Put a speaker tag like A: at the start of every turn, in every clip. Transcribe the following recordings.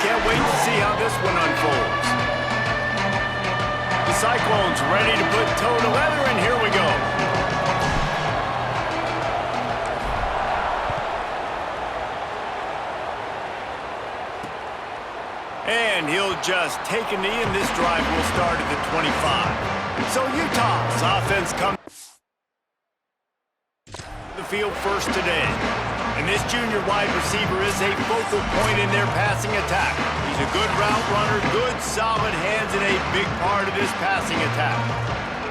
A: can't wait to see how this one unfolds. The Cyclones ready to put toe to leather, and here we go. And he'll just take a knee, and this drive will start at the 25. So Utah's offense comes the field first today. And this junior wide receiver is a focal point in their passing attack. He's a good route runner, good solid hands, and a big part of this passing attack.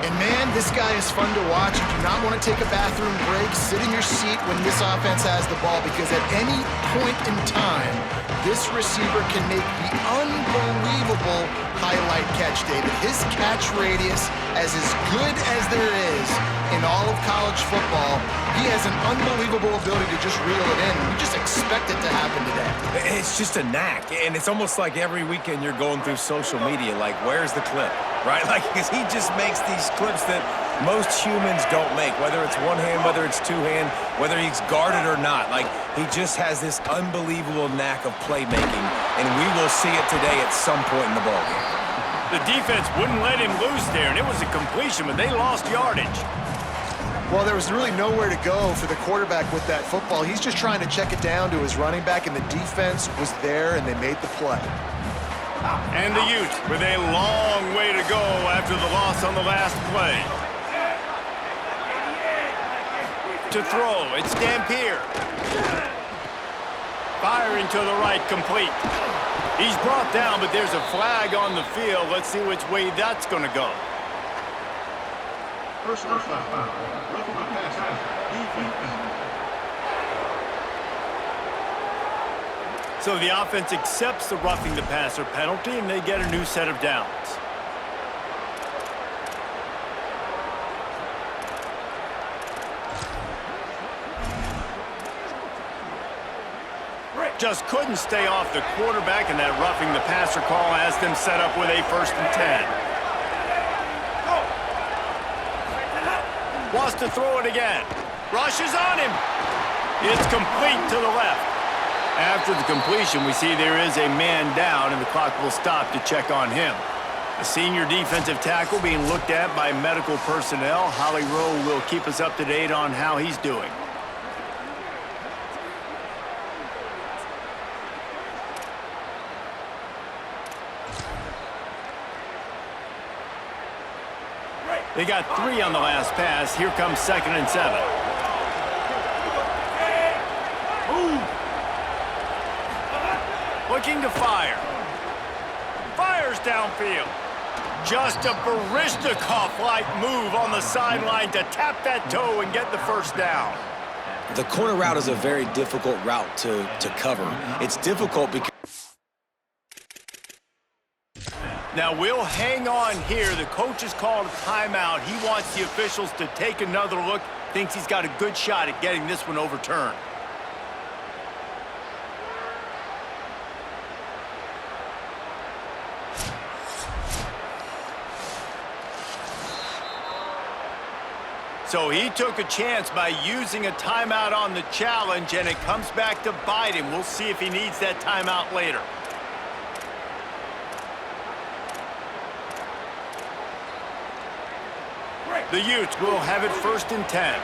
B: And man, this guy is fun to watch. You do not want to take a bathroom break, sit in your seat when this offense has the ball, because at any point in time, this receiver can make the unbelievable highlight catch, David. His catch radius is as good as there is in all of college football. He has an unbelievable ability to just reel it in. We just expect it to happen today.
C: It's just a knack, and it's almost like every weekend you're going through social media, like, where's the clip, right? Like, because he just makes these clips that most humans don't make, whether it's one hand, whether it's two hand, whether he's guarded or not. Like, he just has this unbelievable knack of playmaking, and we will see it today at some point in the ballgame.
A: The defense wouldn't let him loose there, and it was a completion, but they lost yardage.
B: Well, there was really nowhere to go for the quarterback with that football. He's just trying to check it down to his running back, and the defense was there, and they made the play.
A: And the Utes with a long way to go after the loss on the last play. To throw, it's Dampier. Firing to the right, complete. He's brought down, but there's a flag on the field. Let's see which way that's going to go.
D: Personal foul. Roughing the passer. Defense.
A: So the offense accepts the roughing the passer penalty, and they get a new set of downs. Just couldn't stay off the quarterback, and that roughing the passer call has them set up with a 1st and 10. Wants to throw it again. Rushes on him. It's complete to the left. After the completion, we see there is a man down, and the clock will stop to check on him. The senior defensive tackle being looked at by medical personnel. Holly Rowe will keep us up to date on how he's doing. They got 3 on the last pass. Here comes 2nd and 7. Looking to fire. Fires downfield. Just a Baryshnikov-like move on the sideline to tap that toe and get the first down.
C: The corner route is a very difficult route to cover. It's difficult because
A: now we'll hang on here. The coach has called a timeout. He wants the officials to take another look. Thinks he's got a good shot at getting this one overturned. So he took a chance by using a timeout on the challenge, and it comes back to bite him. We'll see if he needs that timeout later. The Utes will have it 1st and 10.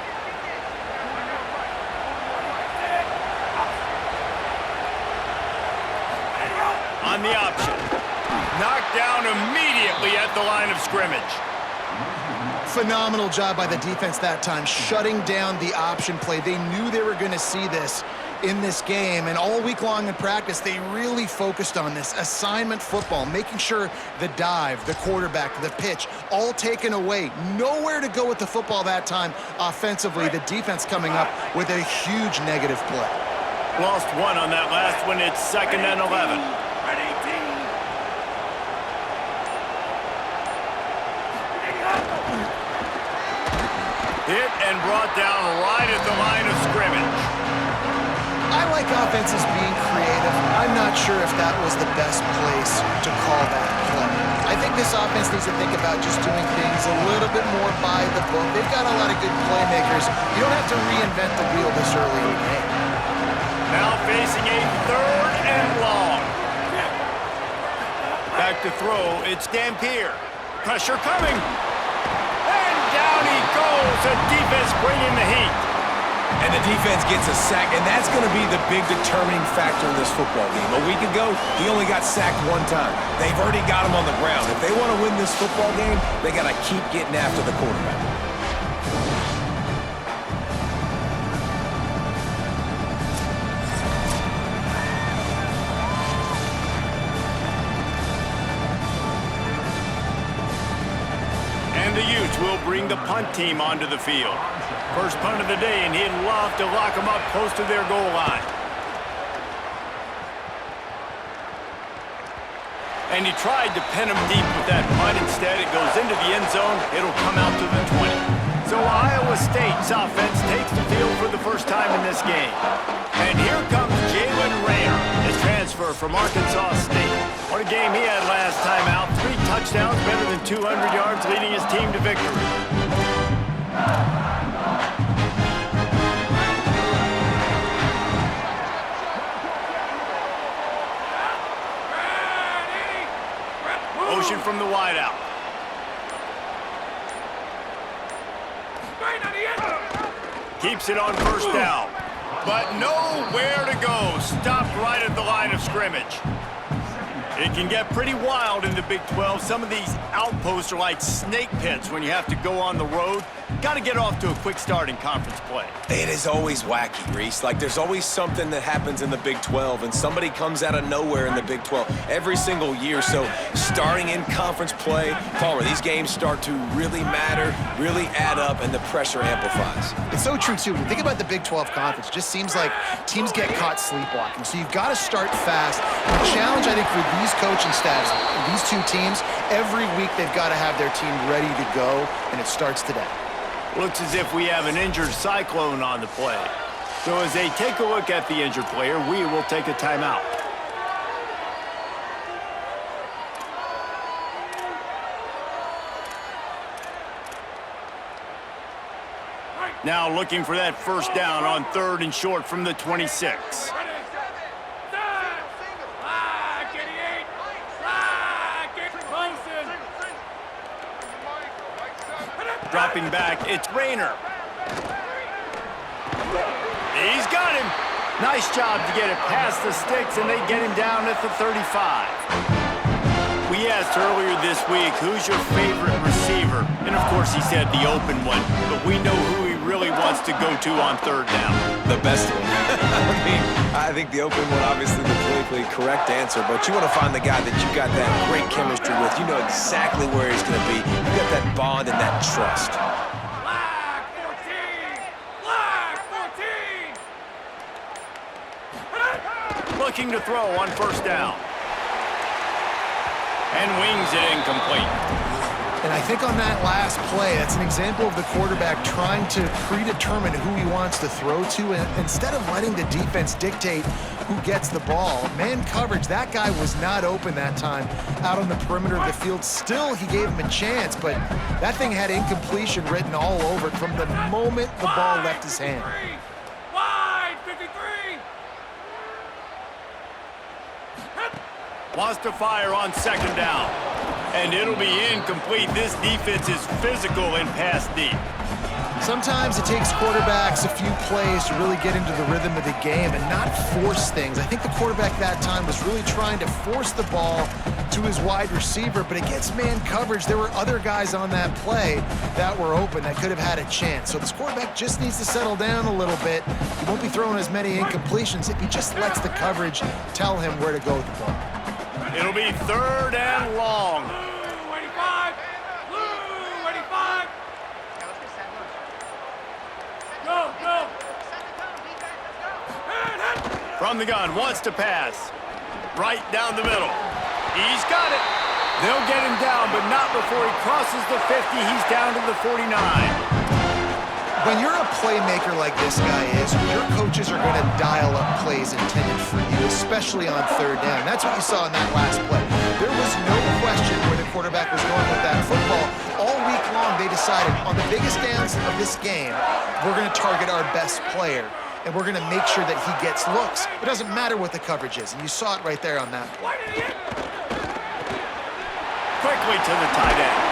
A: On the option. Knocked down immediately at the line of scrimmage.
B: Phenomenal job by the defense that time, shutting down the option play. They knew they were going to see this in this game, and all week long in practice, they really focused on this assignment football, making sure the dive, the quarterback, the pitch, all taken away. Nowhere to go with the football that time offensively. The defense coming up with a huge negative play.
A: Lost 1 on that last one. It's 2nd and 11. Hit and brought down right at the line of scrimmage.
B: I like offenses being creative. I'm not sure if that was the best place to call that play. I think this offense needs to think about just doing things a little bit more by the book. They've got a lot of good playmakers. You don't have to reinvent the wheel this early in the game.
A: Now facing a 3rd and long. to throw. It's Dampier. Pressure coming. And down he goes. The defense bringing the heat.
C: And the defense gets a sack, and that's going to be the big determining factor in this football game. A week ago, he only got sacked one time. They've already got him on the ground. If they want to win this football game, they got to keep getting after the quarterback.
A: And the Utes will bring the punt team onto the field. First punt of the day, and he'd love to lock them up close to their goal line. And he tried to pin him deep with that punt. Instead, it goes into the end zone. It'll come out to the 20. So Iowa State's offense takes the field for the first time in this game. And here comes Jalen Rayer, the transfer from Arkansas State. What a game he had last time out. 3 touchdowns, better than 200 yards, leading his team to victory. Motion from the wideout. Keeps it on first down. But nowhere to go. Stopped right at the line of scrimmage. It can get pretty wild in the Big 12. Some of these outposts are like snake pits when you have to go on the road. Got to get off to a quick start in conference play.
C: It is always wacky, Reese. Like, there's always something that happens in the Big 12, and somebody comes out of nowhere in the Big 12 every single year. So, starting in conference play, Palmer, these games start to really matter, really add up, and the pressure amplifies.
B: It's so true, too. When you think about the Big 12 Conference, it just seems like teams get caught sleepwalking. So you've got to start fast. And the challenge, I think, for these coaching staffs, these two teams, every week they've got to have their team ready to go, and it starts today.
A: Looks as if we have an injured Cyclone on the play. So as they take a look at the injured player, we will take a timeout. Now looking for that first down on 3rd and short from the 26. Dropping back, it's Rayner. He's got him. Nice job to get it past the sticks, and they get him down at the 35. We asked earlier this week, who's your favorite receiver? And of course he said the open one, but we know who he really wants to go to on 3rd down.
C: The best one. I think the open one, obviously the politically correct answer, but you want to find the guy that you got that great chemistry with. You know exactly where he's going to be. You got that bond and that trust.
E: Flag 14! Flag 14!
A: Looking to throw on first down. And wings it incomplete.
B: And I think on that last play, that's an example of the quarterback trying to predetermine who he wants to throw to, and instead of letting the defense dictate who gets the ball. Man coverage, that guy was not open that time out on the perimeter of the field. Still, he gave him a chance, but that thing had incompletion written all over it from the moment the ball left his hand.
E: Wide 53!
A: Wants to fire on 2nd down. And it'll be incomplete. This defense is physical and pass deep.
B: Sometimes it takes quarterbacks a few plays to really get into the rhythm of the game and not force things. I think the quarterback that time was really trying to force the ball to his wide receiver, but against man coverage, there were other guys on that play that were open that could have had a chance. So this quarterback just needs to settle down a little bit. He won't be throwing as many incompletions if he just lets the coverage tell him where to go with the ball.
A: It'll be 3rd and long.
E: Blue 85! Blue 85! Go, go!
A: From the gun, wants to pass. Right down the middle. He's got it. They'll get him down, but not before he crosses the 50. He's down to the 49.
B: When you're a playmaker like this guy is, your coaches are going to dial up plays intended for you, especially on 3rd down. That's what you saw in that last play. There was no question where the quarterback was going with that football. All week long, they decided on the biggest downs of this game, we're going to target our best player, and we're going to make sure that he gets looks. It doesn't matter what the coverage is, and you saw it right there on that play.
A: quickly to the tight end.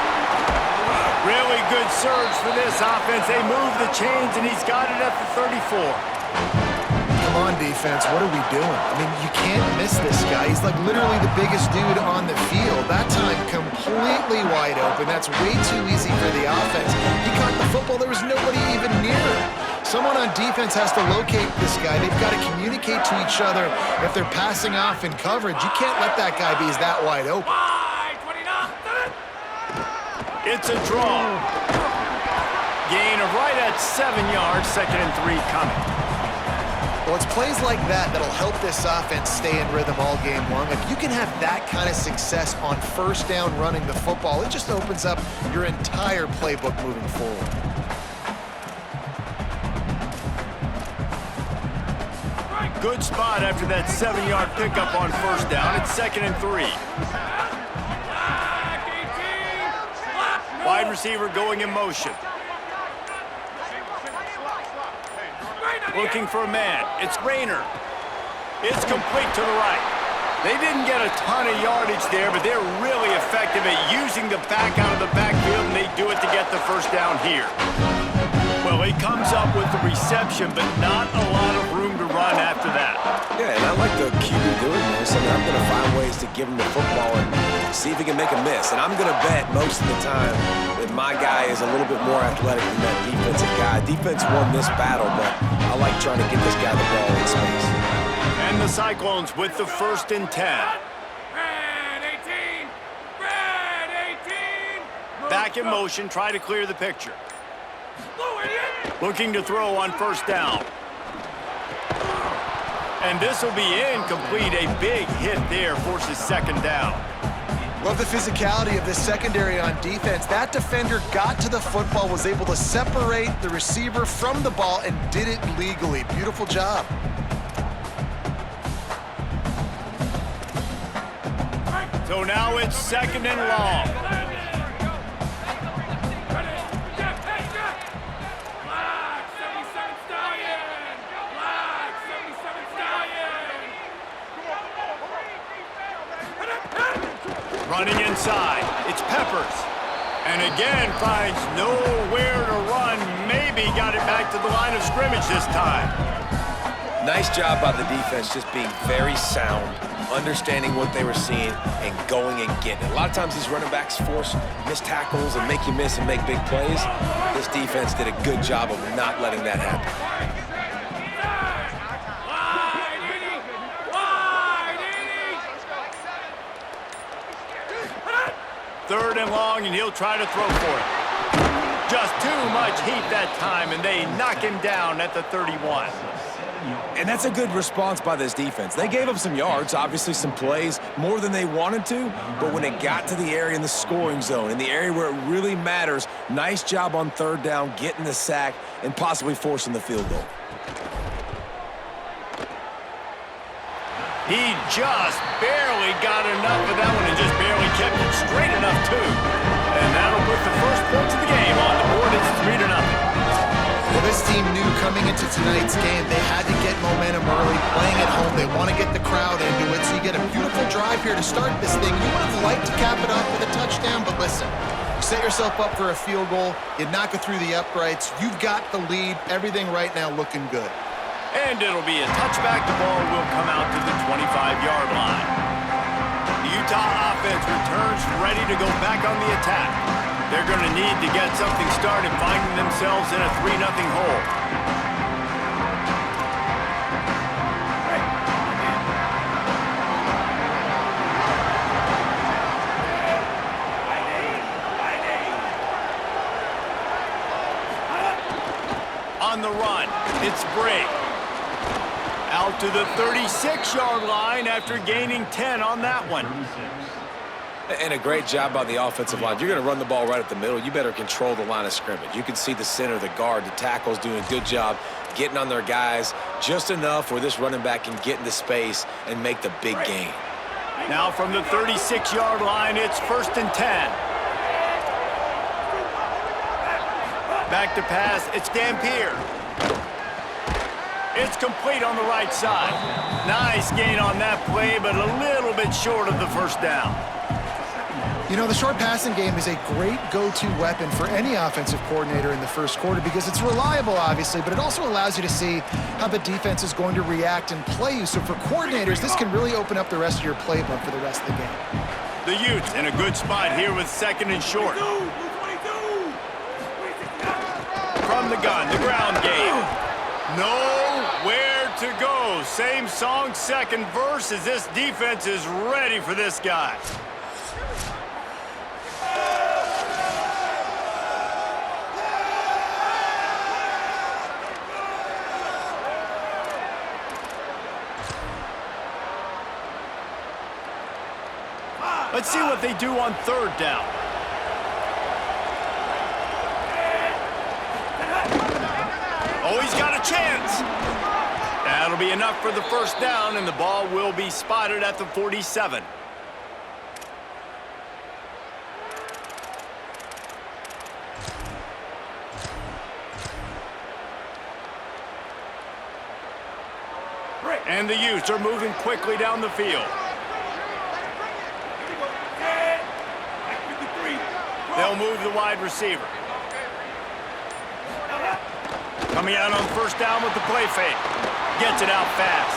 A: Really good surge for this offense. They move the chains, and he's got it at the 34.
B: Come on, defense. What are we doing? I mean, you can't miss this guy. He's like literally the biggest dude on the field. That time, completely wide open. That's way too easy for the offense. He caught the football. There was nobody even near him. Someone on defense has to locate this guy. They've got to communicate to each other if they're passing off in coverage. You can't let that guy be that wide open.
E: Wide, 29.
A: It's a draw. Gain of right at 7 yards, 2nd and 3 coming.
B: Well, it's plays like that that'll help this offense stay in rhythm all game long. If you can have that kind of success on first down running the football, it just opens up your entire playbook moving forward.
A: Good spot after that 7-yard pickup on first down. It's 2nd and 3. Wide receiver going in motion. Looking for a man. It's Rayner. It's complete to the right. They didn't get a ton of yardage there, but they're really effective at using the back out of the backfield, and they do it to get the first down here. Well, he comes up with the reception, but not a lot of room to run after that.
C: Yeah, and I like the QB doing this. I mean, I'm going to find ways to give him the football and see if he can make a miss. And I'm going to bet most of the time that my guy is a little bit more athletic than that defensive guy. Defense won this battle, but I like trying to get this guy the ball in space.
A: And the Cyclones with the 1st and 10.
E: Red 18. Red 18.
A: Back in motion, try to clear the picture.
E: Blue idiot.
A: Looking to throw on first down. And this will be incomplete. A big hit there forces 2nd down.
B: Love the physicality of this secondary on defense. That defender got to the football, was able to separate the receiver from the ball, and did it legally. Beautiful job.
A: So now it's 2nd and long. Running inside, it's Peppers. And again, finds nowhere to run. Maybe got it back to the line of scrimmage this time.
C: Nice job by the defense, just being very sound, understanding what they were seeing, and going and getting it. A lot of times these running backs force missed tackles and make you miss and make big plays. This defense did a good job of not letting that happen.
A: 3rd and long, and he'll try to throw for it. Just too much heat that time, and they knock him down at the 31.
C: And that's a good response by this defense. They gave up some yards, obviously some plays, more than they wanted to, but when it got to the area in the scoring zone, in the area where it really matters, nice job on 3rd down, getting the sack, and possibly forcing the field goal.
A: He just barely got enough of that one and just barely kept it straight enough, too. And that'll put the first points of the game on the board. It's 3-0.
B: Well, this team knew coming into tonight's game they had to get momentum early, playing at home. They want to get the crowd into it, so you get a beautiful drive here to start this thing. You would have liked to cap it off with a touchdown, but listen, you set yourself up for a field goal, you knock it through the uprights, you've got the lead, everything right now looking good.
A: And it'll be a touchback. The ball will come out to the 25-yard line. The Utah offense returns ready to go back on the attack. They're going to need to get something started, finding themselves in a 3-0 hole. On the run, it's Briggs. Out to the 36-yard line after gaining 10 on that one.
C: And a great job by the offensive line. You're going to run the ball right at the middle. You better control the line of scrimmage. You can see the center, the guard, the tackles doing a good job getting on their guys just enough where this running back can get into space and make the big gain.
A: Now from the 36-yard line, it's 1st and 10. Back to pass, it's Dampier. It's complete on the right side. Nice gain on that play, but a little bit short of the first down.
B: You know, the short passing game is a great go-to weapon for any offensive coordinator in the first quarter because it's reliable, obviously, but it also allows you to see how the defense is going to react and play you. So for coordinators, this can really open up the rest of your playbook for the rest of the game.
A: The Utes in a good spot here with second and short. From the gun, the ground game. Nowhere to go. Same song, second verse, as this defense is ready for this guy. Let's see what they do on third down. Oh, he's got a chance. That'll be enough for the first down, and the ball will be spotted at the 47. And the Utes are moving quickly down the field. They'll move the wide receiver. Coming out on first down with the play fake. Gets it out fast.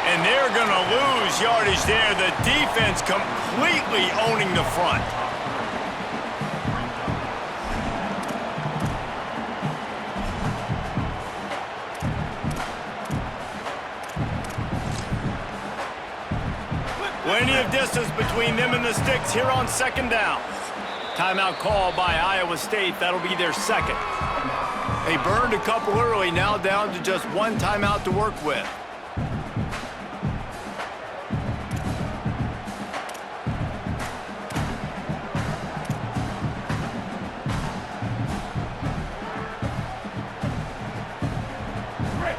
A: And they're going to lose yardage there. The defense completely owning the front. Plenty of distance between them and the sticks here on second down. Timeout call by Iowa State. That'll be their second. They burned a couple early, now down to just one timeout to work with.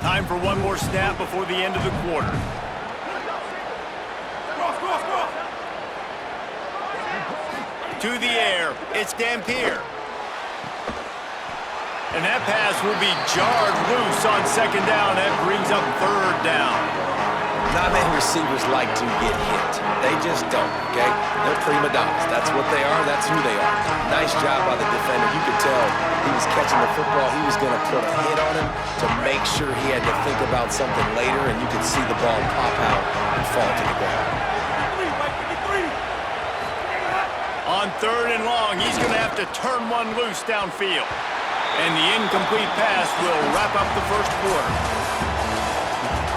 A: Time for one more snap before the end of the quarter. To the air, it's Dampier. And that pass will be jarred loose on second down. That brings up third down.
C: Not many receivers like to get hit. They just don't, okay? They're prima donnas. That's what they are. That's who they are. Nice job by the defender. You could tell he was catching the football. He was going to put a hit on him to make sure he had to think about something later, and you could see the ball pop out and fall to the ground.
A: On third and long, he's going to have to turn one loose downfield. And the incomplete pass will wrap up the first quarter.